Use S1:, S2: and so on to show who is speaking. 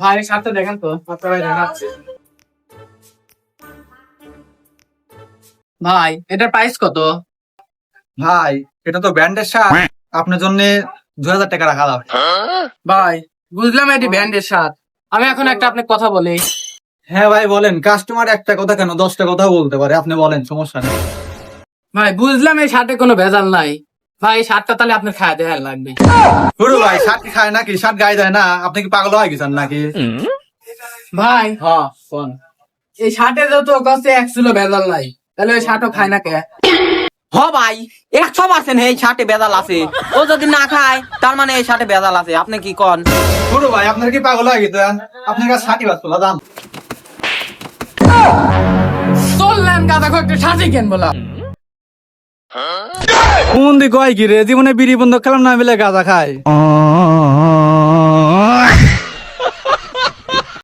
S1: ভাই শার্টটা দেখেন তো ভাই দেখাচ্ছি। ভাই এটার প্রাইস কত?
S2: ভাই এটা তো ব্র্যান্ডের শার্ট, আপনার জন্য 2000 টাকা রাখা যাবে।
S1: ভাই বুঝলাম এটি ব্র্যান্ডের শার্ট। আমি এখন একটা আপনাকে কথা বলি।
S2: হ্যাঁ ভাই বলেন, কাস্টমার একটা কথা কেন 10টা কথা বলতে পারে, আপনি বলেন, সমস্যা নেই।
S1: ভাই বুঝলাম এই শার্টে কোনো ভেজাল নাই। ভাই এই শার্টটা তাহলে আপনার খায় দেওয়া লাগবে।
S2: গুরু ভাই শার্ট কি খায় নাকি? শার্ট গায়ে দেয় না? আপনি কি পাগল হয়ে গেছেন নাকি?
S1: ভাই
S2: হ্যাঁ কোন
S1: এই শার্টে যত কষ্টে 1 কিলো ভেজাল নাই, তাহলে ওই শার্টও খায় না কে?
S3: হ ভাই 100% এই শার্টে বেজাল আছে। ও যদি না খায় তার মানে এই শার্টে বেজাল আছে। আপনি কি কন?
S2: গুরু ভাই আপনার কি পাগল হয়ে গেছেন? আপনার কাছে শার্টই বাস তোলা দাম।
S1: চললেন গাদা একটু শার্টই কেন বলা।
S2: কোন দিক হয় কি রে, জীবনে বিড়ি বন্ধ খেলাম না মিলে গাঁজা খায়।